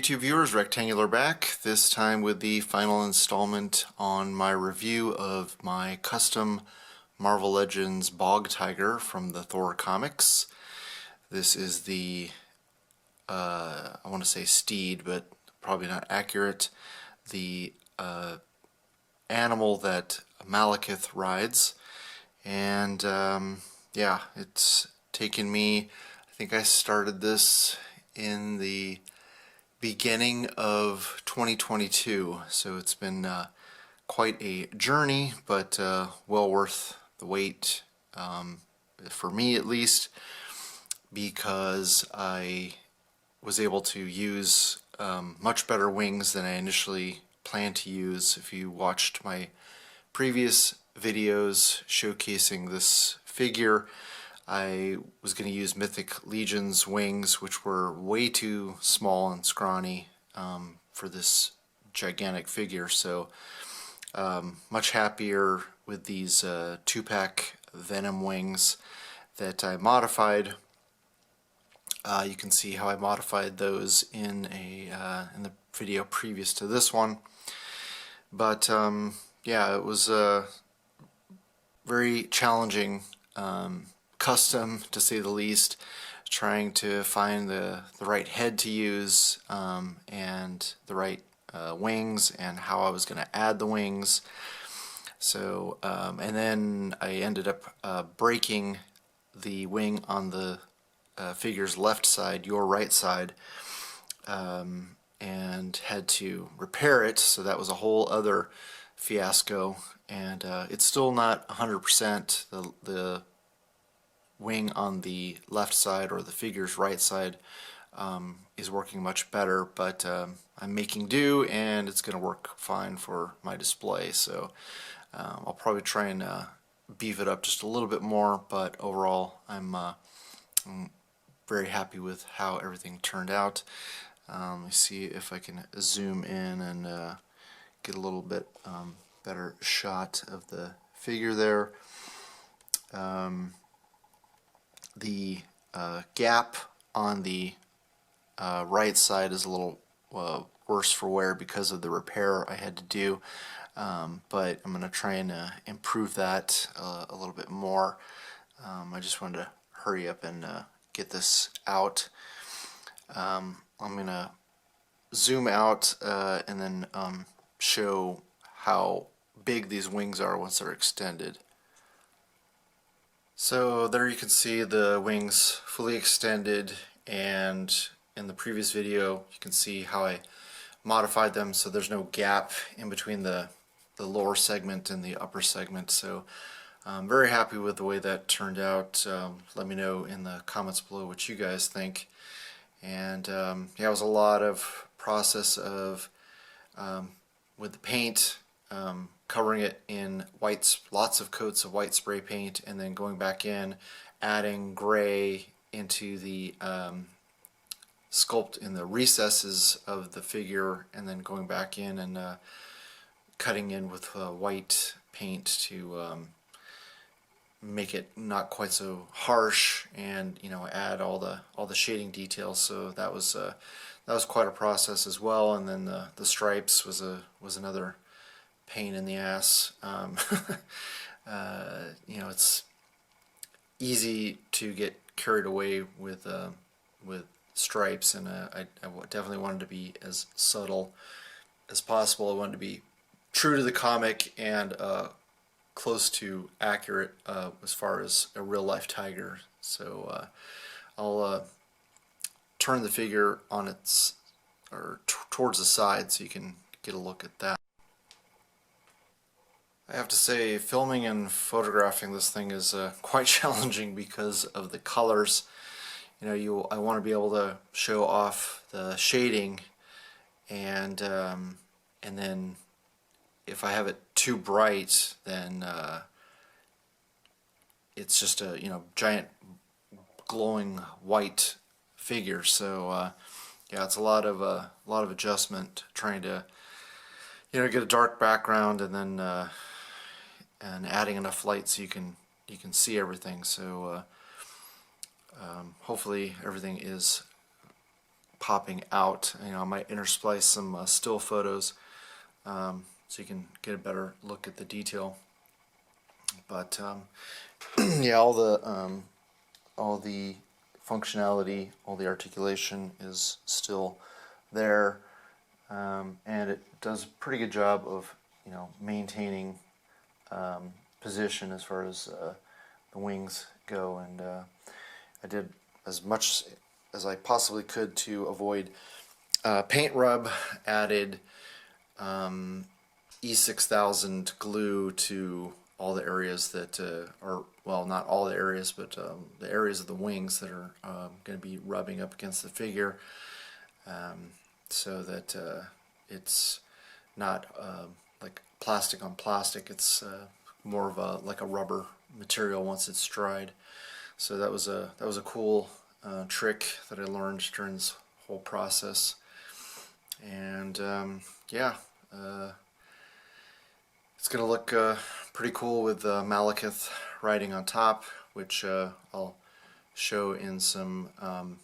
YouTube viewers, Rectangular back, this time with the final installment on my review of my custom Marvel Legends Bog Tiger from the Thor comics. This is the, I want to say steed, but probably not accurate, the animal that Malekith rides. And yeah, it's taken me, I think I started this in the beginning of 2022, so it's been quite a journey, but well worth the wait, for me at least, because I was able to use much better wings than I initially planned to use. If you watched my previous videos showcasing this figure, I was going to use Mythic Legion's wings, which were way too small and scrawny for this gigantic figure, so much happier with these 2-pack Venom wings that I modified. You can see how I modified those in the video previous to this one. But yeah, it was very challenging, custom to say the least, trying to find the right head to use and the right wings and how I was going to add the wings. So and then I ended up breaking the wing on the figure's left side, your right side, and had to repair it, so that was a whole other fiasco. And it's still not 100%. The wing on the left side, or the figure's right side, is working much better, but I'm making do, and it's going to work fine for my display. So I'll probably try and beef it up just a little bit more, but overall I'm very happy with how everything turned out. Let me see if I can zoom in and get a little bit better shot of the figure there. The gap on the right side is a little worse for wear because of the repair I had to do, but I'm going to try and improve that a little bit more. I just wanted to hurry up and get this out. I'm going to zoom out and then show how big these wings are once they're extended. So there you can see the wings fully extended, and in the previous video you can see how I modified them so there's no gap in between the lower segment and the upper segment. So I'm very happy with the way that turned out. Let me know in the comments below what you guys think. And yeah, it was a lot of process of with the paint, covering it in white, lots of coats of white spray paint, and then going back in, adding gray into the sculpt in the recesses of the figure, and then going back in and cutting in with white paint to make it not quite so harsh, and add all the shading details. So that was quite a process as well. And then the stripes was another pain in the ass. It's easy to get carried away with stripes, and I definitely wanted to be as subtle as possible. I wanted to be true to the comic and close to accurate as far as a real-life tiger. So I'll turn the figure on its towards the side so you can get a look at that. I have to say, filming and photographing this thing is quite challenging because of the colors. I want to be able to show off the shading, and then if I have it too bright, then it's just a giant glowing white figure. So yeah, it's a lot of adjustment trying to get a dark background, and then and adding enough light so you can see everything. So hopefully everything is popping out. You know, I might intersplice some still photos so you can get a better look at the detail. But yeah, all the functionality, all the articulation is still there, and it does a pretty good job of, you know, maintaining position as far as the wings go. And I did as much as I possibly could to avoid paint rub. Added E6000 glue to all the areas that are, well, not all the areas, but the areas of the wings that are going to be rubbing up against the figure, so that it's not like plastic on plastic. It's more of a like a rubber material once it's dried. So that was a cool trick that I learned during this whole process. And yeah, it's going to look pretty cool with Malekith riding on top, which I'll show in some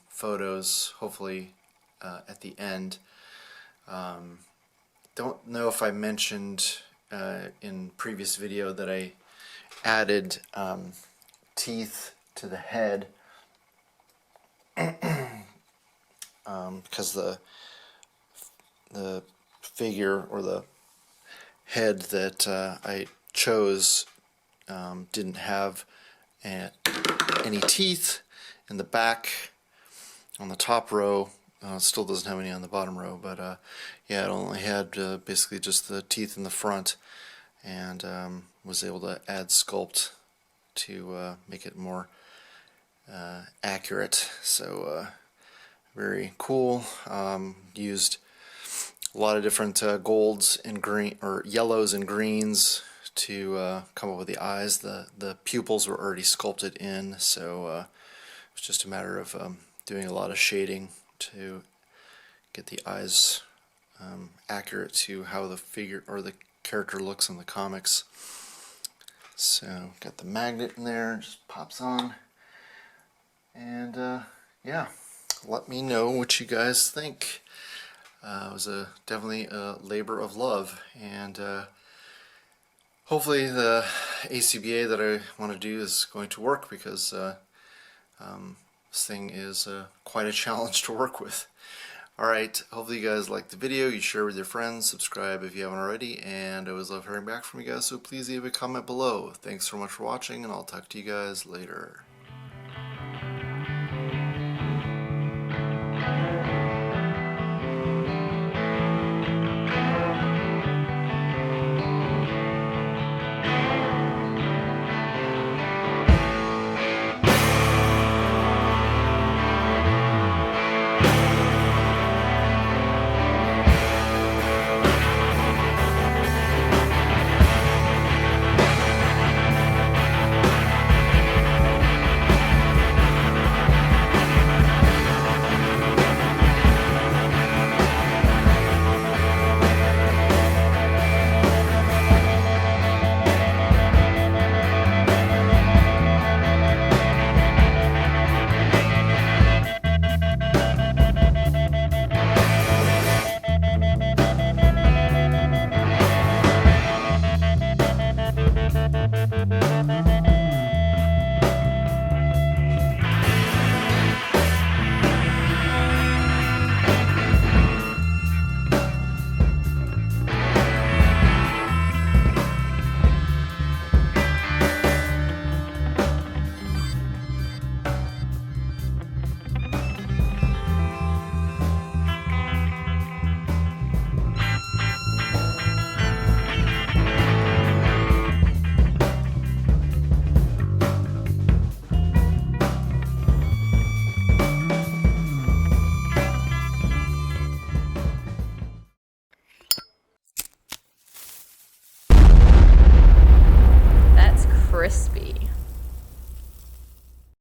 photos, hopefully at the end. Don't know if I mentioned in previous video that I added teeth to the head because the figure, or the head that I chose, didn't have any teeth in the back on the top row. Still doesn't have any on the bottom row, but yeah, it only had basically just the teeth in the front, and was able to add sculpt to make it more accurate. So very cool. Used a lot of different golds and green, or yellows and greens, to come up with the eyes. The pupils were already sculpted in, so it was just a matter of doing a lot of shading to get the eyes accurate to how the figure or the character looks in the comics. So got the magnet in there, just pops on, and yeah, let me know what you guys think. It was definitely a labor of love, and hopefully the ACBA that I want to do is going to work, because this thing is quite a challenge to work with. Alright, hopefully you guys liked the video, you share with your friends, subscribe if you haven't already, and I always love hearing back from you guys, so please leave a comment below. Thanks so much for watching, and I'll talk to you guys later.